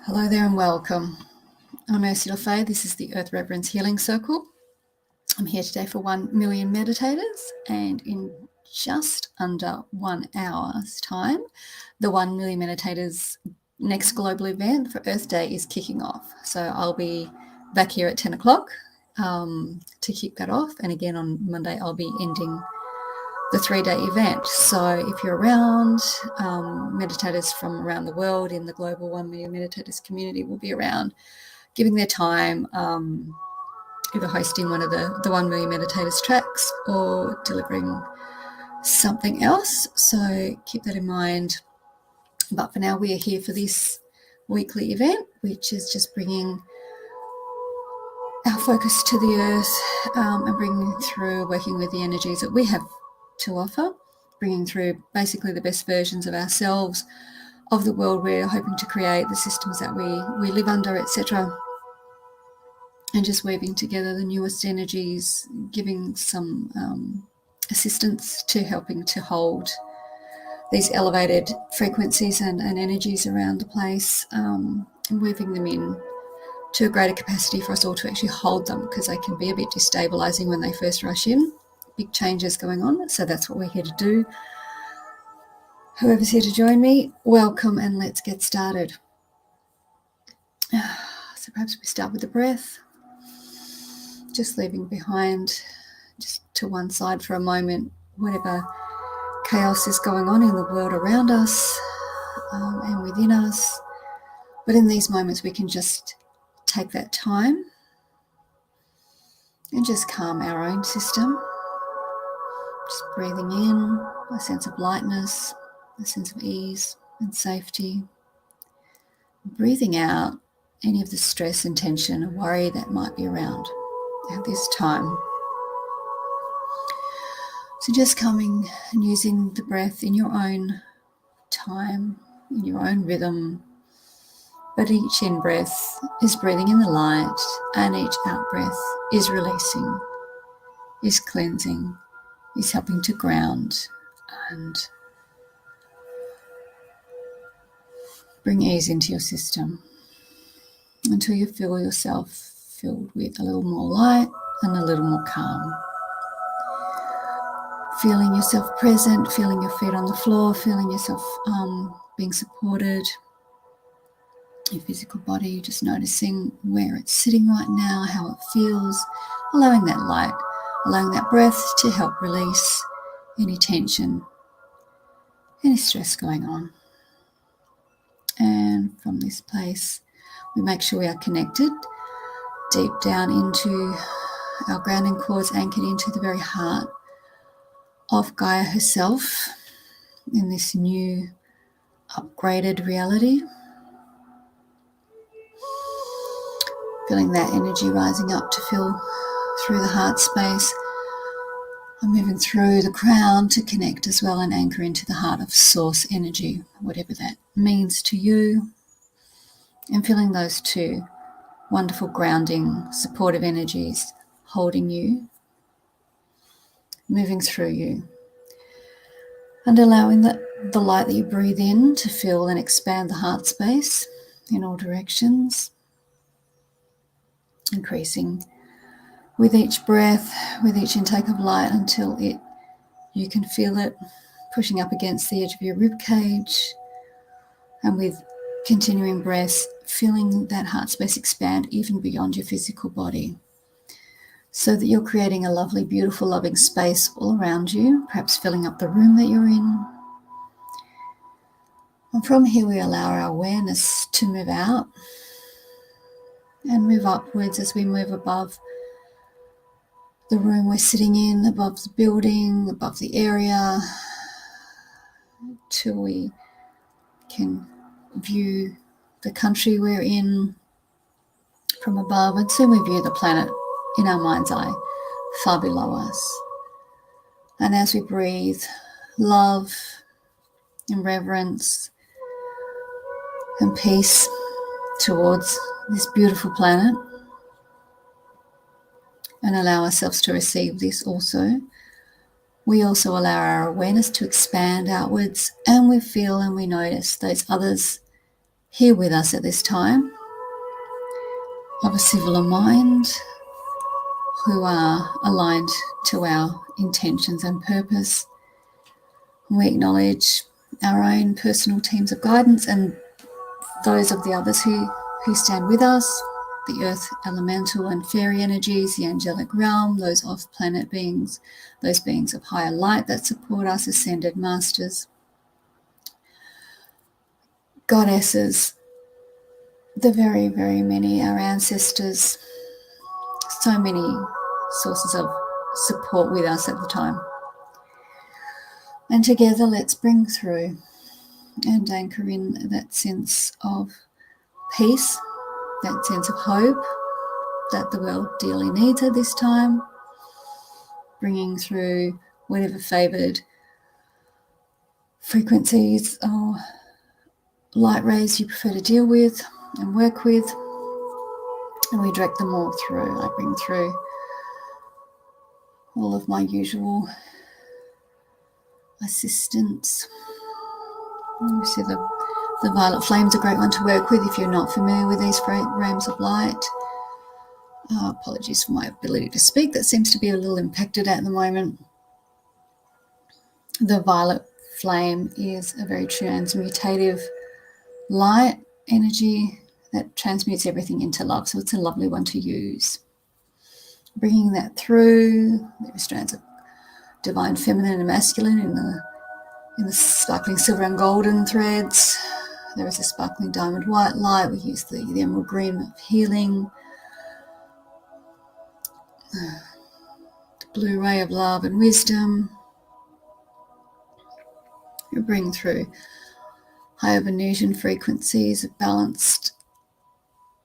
Hello there and welcome. I'm Ursula Faye. This is the Earth Reverence Healing Circle. I'm here today for 1 million meditators, and in just under 1 hour's time, the 1 million meditators next global event for Earth Day is kicking off. So I'll be back here at 10 o'clock to kick that off. And again on Monday, I'll be ending the 3-day event. So if you're around, meditators from around the world in the global 1 million meditators community will be around giving their time, either hosting one of the 1 million meditators tracks or delivering something else. So keep that in mind. But for now, we are here for this weekly event, which is just bringing our focus to the earth and bringing through, working with the energies that we have to offer, bringing through basically the best versions of ourselves, of the world we're hoping to create, the systems that we live under, etc. And just weaving together the newest energies, giving some assistance to helping to hold these elevated frequencies and energies around the place, and weaving them in to a greater capacity for us all to actually hold them, because they can be a bit destabilizing when they first rush in. Big changes going on, so that's what we're here to do. Whoever's here to join me, welcome, and let's get started. So perhaps we start with the breath, just leaving behind, just to one side for a moment, whatever chaos is going on in the world around us and within us. But in these moments, we can just take that time and just calm our own system. Just breathing in a sense of lightness, a sense of ease and safety. Breathing out any of the stress and tension and worry that might be around at this time. So just coming and using the breath in your own time, in your own rhythm. But each in-breath is breathing in the light, and each out-breath is releasing, is cleansing, is helping to ground and bring ease into your system until you feel yourself filled with a little more light and a little more calm. Feeling yourself present, feeling your feet on the floor, feeling yourself being supported, your physical body, just noticing where it's sitting right now, how it feels, allowing that light, allowing that breath to help release any tension, any stress going on. And from this place, we make sure we are connected deep down into our grounding cords, anchored into the very heart of Gaia herself in this new upgraded reality. Feeling that energy rising up to fill through the heart space. I'm moving through the crown to connect as well and anchor into the heart of source energy, whatever that means to you. And feeling those two wonderful grounding, supportive energies holding you, moving through you. And allowing the light that you breathe in to fill and expand the heart space in all directions. Increasing with each breath, with each intake of light, until you can feel it pushing up against the edge of your rib cage, and with continuing breaths, feeling that heart space expand even beyond your physical body, so that you're creating a lovely, beautiful, loving space all around you, perhaps filling up the room that you're in. And from here, we allow our awareness to move out and move upwards as we move above the room we're sitting in, above the building, above the area, till we can view the country we're in from above, and soon we view the planet in our mind's eye far below us. And as we breathe love and reverence and peace towards this beautiful planet, and allow ourselves to receive this also, we also allow our awareness to expand outwards, and we feel and we notice those others here with us at this time of a similar mind who are aligned to our intentions and purpose. We acknowledge our own personal teams of guidance and those of the others who stand with us, the earth elemental and fairy energies, the angelic realm, those off-planet beings, those beings of higher light that support us, ascended masters, goddesses, the very, very many, our ancestors, so many sources of support with us at the time. And together, let's bring through and anchor in that sense of peace, that sense of hope that the world dearly needs at this time, bringing through whatever favoured frequencies or light rays you prefer to deal with and work with, and we direct them all through. I bring through all of my usual assistants. You see the violet flame's a great one to work with if you're not familiar with these realms of light. Apologies for my ability to speak. That seems to be a little impacted at the moment. The violet flame is a very transmutative light energy that transmutes everything into love. So it's a lovely one to use. Bringing that through, there are strands of divine feminine and masculine in the sparkling silver and golden threads. There is a sparkling diamond white light. We use the emerald green of healing, the blue ray of love and wisdom. We bring through higher Venusian frequencies of balanced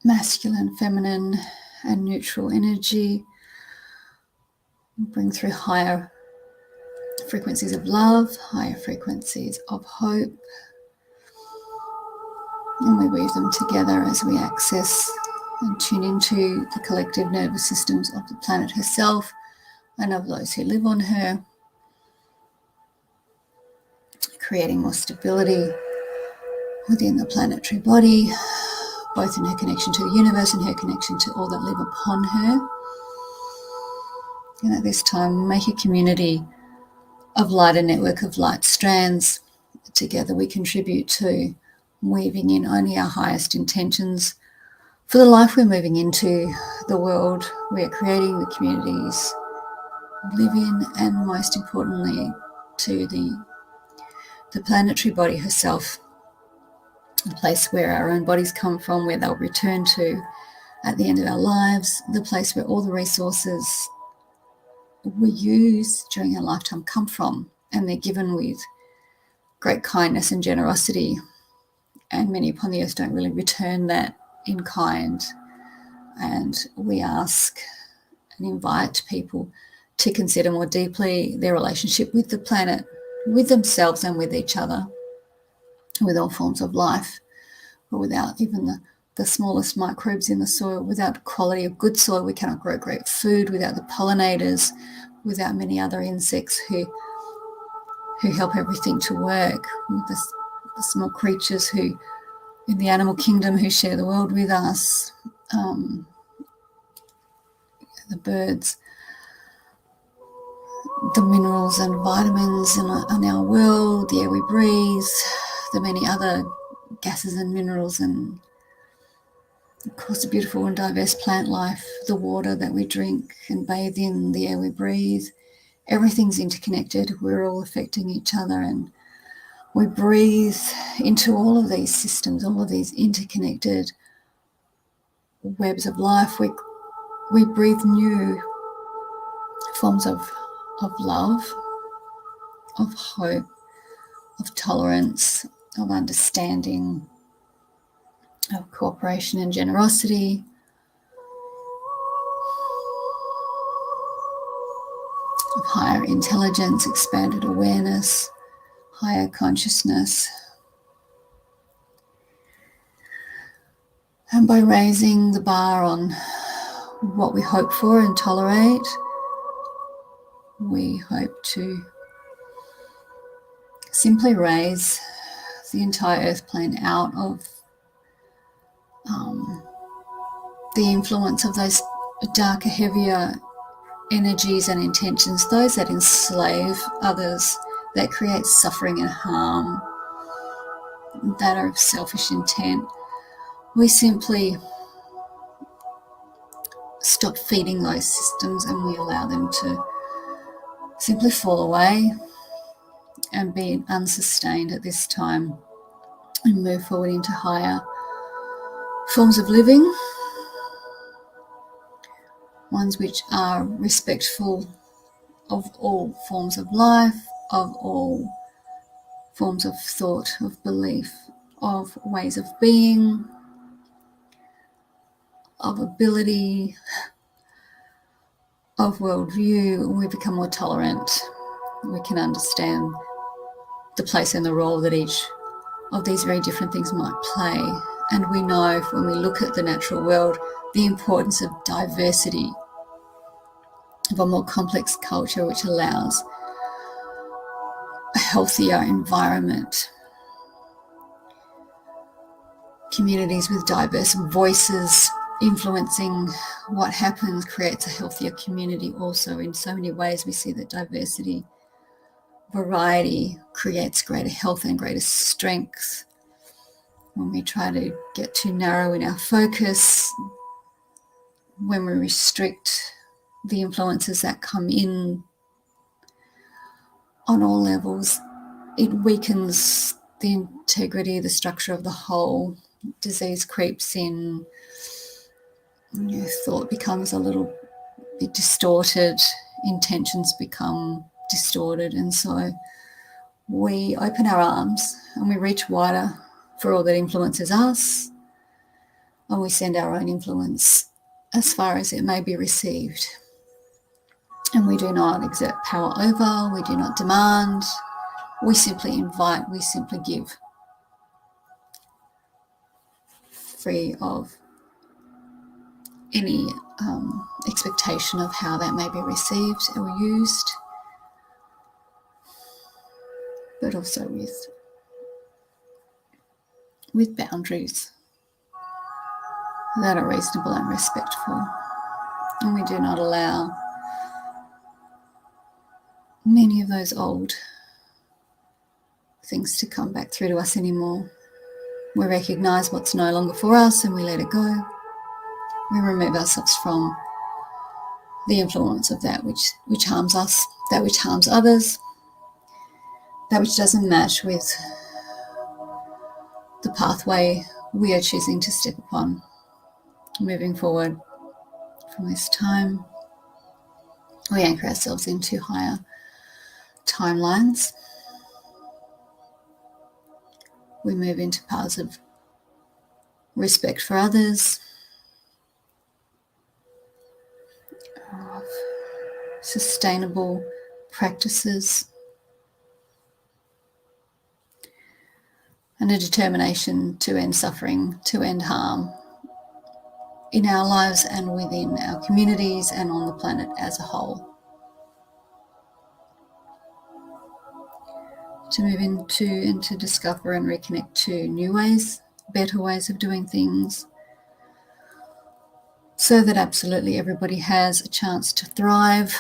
masculine, feminine, and neutral energy. We bring through higher frequencies of love, higher frequencies of hope, and we weave them together as we access and tune into the collective nervous systems of the planet herself and of those who live on her, creating more stability within the planetary body, both in her connection to the universe and her connection to all that live upon her. And at this time, make a community of light, a network of light strands. Together we contribute to weaving in only our highest intentions for the life we're moving into, the world we're creating, the communities we live in, and most importantly, to the planetary body herself, the place where our own bodies come from, where they'll return to at the end of our lives, the place where all the resources we use during our lifetime come from, and they're given with great kindness and generosity, and many upon the earth don't really return that in kind. And we ask and invite people to consider more deeply their relationship with the planet, with themselves and with each other, with all forms of life. But without even the smallest microbes in the soil, without quality of good soil, we cannot grow great food. Without the pollinators, without many other insects who help everything to work, with the small creatures who in the animal kingdom who share the world with us, the birds, the minerals and vitamins in our world, the air we breathe, the many other gases and minerals, and of course the beautiful and diverse plant life, the water that we drink and bathe in, the air we breathe. Everything's interconnected. We're all affecting each other, and we breathe into all of these systems, all of these interconnected webs of life. We breathe new forms of love, of hope, of tolerance, of understanding, of cooperation and generosity, of higher intelligence, expanded awareness, higher consciousness. And by raising the bar on what we hope for and tolerate, we hope to simply raise the entire earth plane out of the influence of those darker, heavier energies and intentions, those that enslave others, that create suffering and harm, that are of selfish intent. We simply stop feeding those systems and we allow them to simply fall away and be unsustained at this time, and move forward into higher forms of living, ones which are respectful of all forms of life, of all forms of thought, of belief, of ways of being, of ability, of worldview. We become more tolerant. We can understand the place and the role that each of these very different things might play. And we know when we look at the natural world, the importance of diversity, of a more complex culture which allows a healthier environment. Communities with diverse voices influencing what happens creates a healthier community also. In so many ways we see that diversity, variety creates greater health and greater strength. When we try to get too narrow in our focus, when we restrict the influences that come in on all levels, it weakens the integrity, the structure of the whole. Disease creeps in, thought becomes a little bit distorted, intentions become distorted, and so we open our arms and we reach wider for all that influences us, and we send our own influence as far as it may be received. And we do not exert power over, we do not demand, we simply invite, we simply give, free of any expectation of how that may be received or used, but also with boundaries that are reasonable and respectful. And we do not allow many of those old things to come back through to us anymore. We recognise what's no longer for us and we let it go. We remove ourselves from the influence of that which harms us, that which harms others, that which doesn't match with the pathway we are choosing to step upon. Moving forward from this time, we anchor ourselves into higher timelines. We move into paths of respect for others, of sustainable practices, and a determination to end suffering, to end harm in our lives and within our communities and on the planet as a whole. To move into and to discover and reconnect to new ways, better ways of doing things, so that absolutely everybody has a chance to thrive,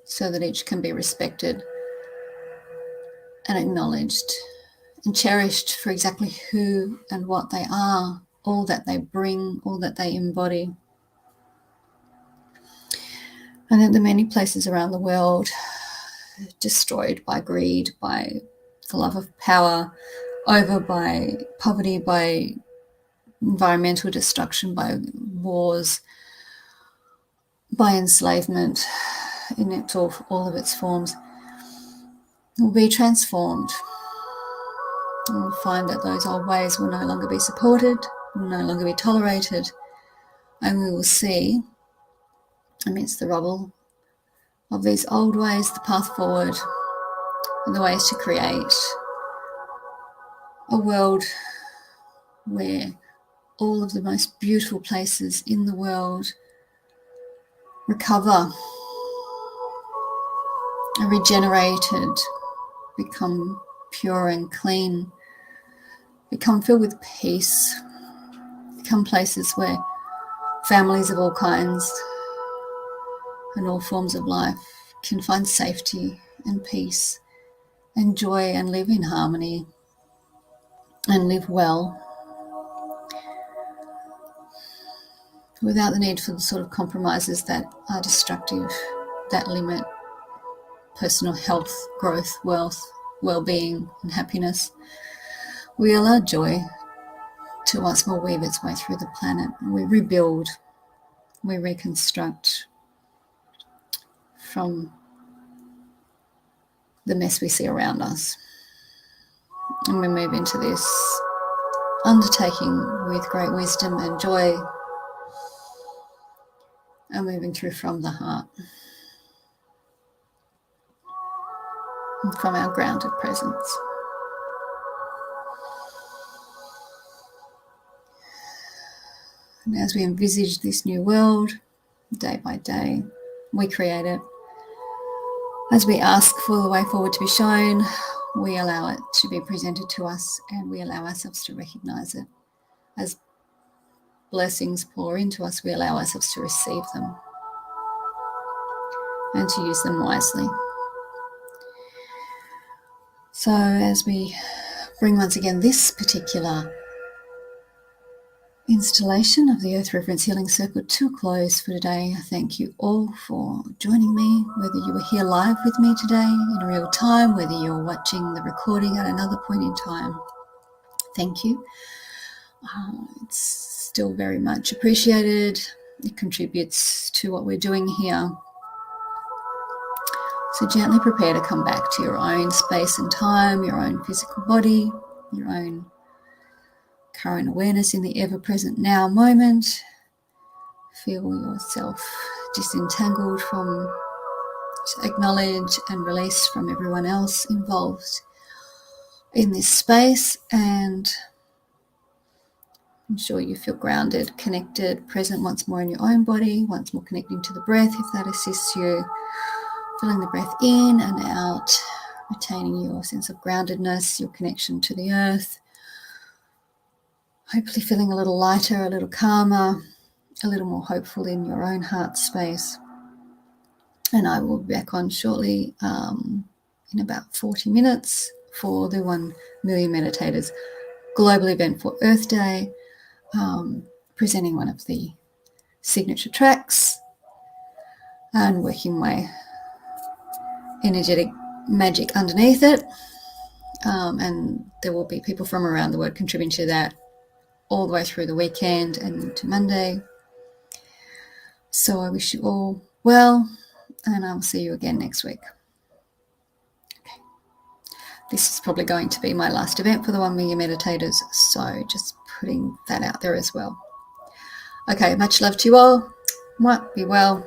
so that each can be respected and acknowledged and cherished for exactly who and what they are, all that they bring, all that they embody. And that the many places around the world destroyed by greed, by the love of power, over by poverty, by environmental destruction, by wars, by enslavement in all of its forms, will be transformed. And we'll find that those old ways will no longer be supported, will no longer be tolerated, and we will see, amidst the rubble of these old ways, the path forward and the ways to create a world where all of the most beautiful places in the world recover regenerated, become pure and clean, become filled with peace, become places where families of all kinds and all forms of life can find safety and peace and joy and live in harmony and live well without the need for the sort of compromises that are destructive, that limit personal health, growth, wealth, well-being and happiness. We allow joy to once more weave its way through the planet. We rebuild, we reconstruct from the mess we see around us. And we move into this undertaking with great wisdom and joy, and moving through from the heart and from our grounded presence. And as we envisage this new world, day by day, we create it. As we ask for the way forward to be shown, we allow it to be presented to us, and we allow ourselves to recognize it. As blessings pour into us, we allow ourselves to receive them and to use them wisely. So as we bring once again this particular installation of the Earth Reverence Healing Circle to a close for today, I thank you all for joining me, whether you were here live with me today in real time, whether you're watching the recording at another point in time. Thank you. It's still very much appreciated. It contributes to what we're doing here. So gently prepare to come back to your own space and time, your own physical body, your own current awareness in the ever-present now moment. Feel yourself disentangled from, acknowledge and release from everyone else involved in this space, and ensure you feel grounded, connected, present once more in your own body, once more connecting to the breath if that assists you. Feeling the breath in and out, retaining your sense of groundedness, your connection to the earth. Hopefully feeling a little lighter, a little calmer, a little more hopeful in your own heart space. And I will be back on shortly in about 40 minutes for the 1 Million Meditators global event for Earth Day, presenting one of the signature tracks and working my energetic magic underneath it. And there will be people from around the world contributing to that all the way through the weekend and into Monday. So I wish you all well, and I'll see you again next week. Okay. This is probably going to be my last event for the 1 Million Meditators, so just putting that out there as well. Okay, much love to you all. Be well.